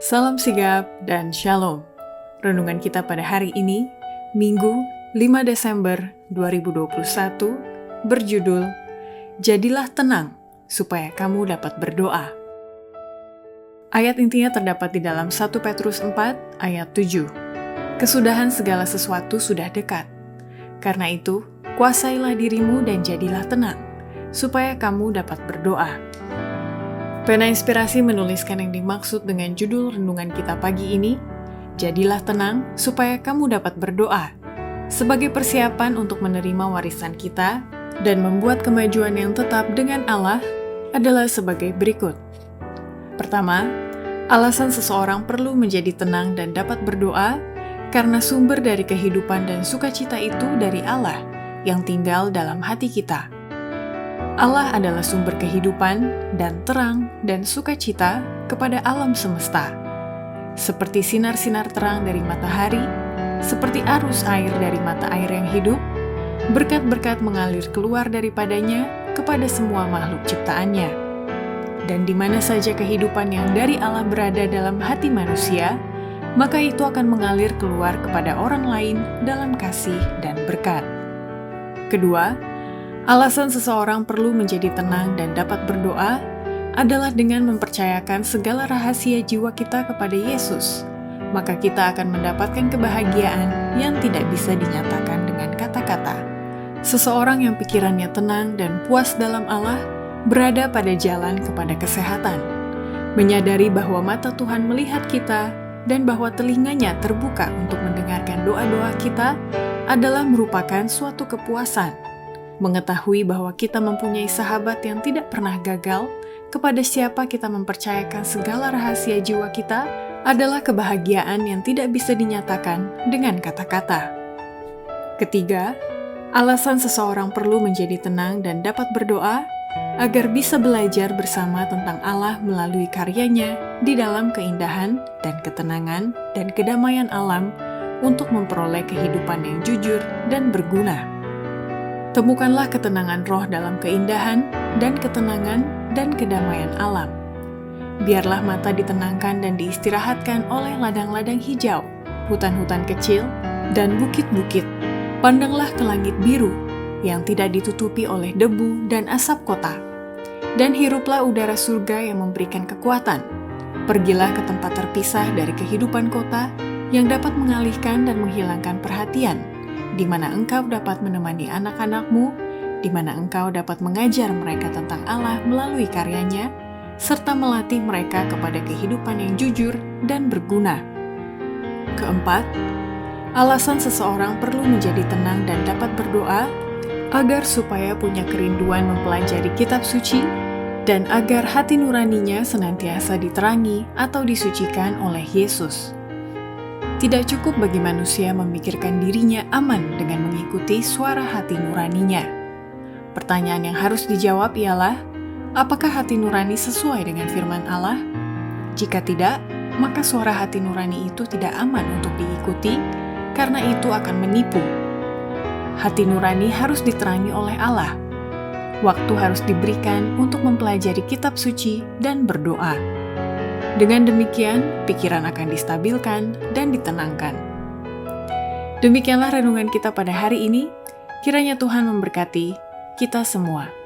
Salam sigap dan shalom. Renungan kita pada hari ini, Minggu 5 Desember 2021, berjudul Jadilah tenang supaya kamu dapat berdoa. Ayat intinya terdapat di dalam 1 Petrus 4 ayat 7. Kesudahan segala sesuatu sudah dekat. Karena itu, kuasailah dirimu dan jadilah tenang, supaya kamu dapat berdoa. Pena Inspirasi menuliskan yang dimaksud dengan judul renungan kita pagi ini, Jadilah tenang supaya kamu dapat berdoa, sebagai persiapan untuk menerima warisan kita dan membuat kemajuan yang tetap dengan Allah adalah sebagai berikut. Pertama, alasan seseorang perlu menjadi tenang dan dapat berdoa karena sumber dari kehidupan dan sukacita itu dari Allah yang tinggal dalam hati kita. Allah adalah sumber kehidupan dan terang dan sukacita kepada alam semesta. Seperti sinar-sinar terang dari matahari, seperti arus air dari mata air yang hidup, berkat-berkat mengalir keluar daripadanya kepada semua makhluk ciptaannya. Dan di mana saja kehidupan yang dari Allah berada dalam hati manusia, maka itu akan mengalir keluar kepada orang lain dalam kasih dan berkat. Kedua, alasan seseorang perlu menjadi tenang dan dapat berdoa adalah dengan mempercayakan segala rahasia jiwa kita kepada Yesus. Maka kita akan mendapatkan kebahagiaan yang tidak bisa dinyatakan dengan kata-kata. Seseorang yang pikirannya tenang dan puas dalam Allah berada pada jalan kepada kesehatan, menyadari bahwa mata Tuhan melihat kita dan bahwa telinganya terbuka untuk mendengarkan doa-doa kita adalah merupakan suatu kepuasan. Mengetahui bahwa kita mempunyai sahabat yang tidak pernah gagal, kepada siapa kita mempercayakan segala rahasia jiwa kita, adalah kebahagiaan yang tidak bisa dinyatakan dengan kata-kata. Ketiga, alasan seseorang perlu menjadi tenang dan dapat berdoa agar bisa belajar bersama tentang Allah melalui karyanya di dalam keindahan dan ketenangan dan kedamaian alam untuk memperoleh kehidupan yang jujur dan berguna. Temukanlah ketenangan roh dalam keindahan dan ketenangan dan kedamaian alam. Biarlah mata ditenangkan dan diistirahatkan oleh ladang-ladang hijau, hutan-hutan kecil, dan bukit-bukit. Pandanglah ke langit biru yang tidak ditutupi oleh debu dan asap kota. Dan hiruplah udara surga yang memberikan kekuatan. Pergilah ke tempat terpisah dari kehidupan kota yang dapat mengalihkan dan menghilangkan perhatian, di mana engkau dapat menemani anak-anakmu, di mana engkau dapat mengajar mereka tentang Allah melalui karyanya, serta melatih mereka kepada kehidupan yang jujur dan berguna. Keempat, alasan seseorang perlu menjadi tenang dan dapat berdoa agar supaya punya kerinduan mempelajari kitab suci dan agar hati nuraninya senantiasa diterangi atau disucikan oleh Yesus. Tidak cukup bagi manusia memikirkan dirinya aman dengan mengikuti suara hati nuraninya. Pertanyaan yang harus dijawab ialah, apakah hati nurani sesuai dengan firman Allah? Jika tidak, maka suara hati nurani itu tidak aman untuk diikuti, karena itu akan menipu. Hati nurani harus diterangi oleh Allah. Waktu harus diberikan untuk mempelajari kitab suci dan berdoa. Dengan demikian, pikiran akan distabilkan dan ditenangkan. Demikianlah renungan kita pada hari ini. Kiranya Tuhan memberkati kita semua.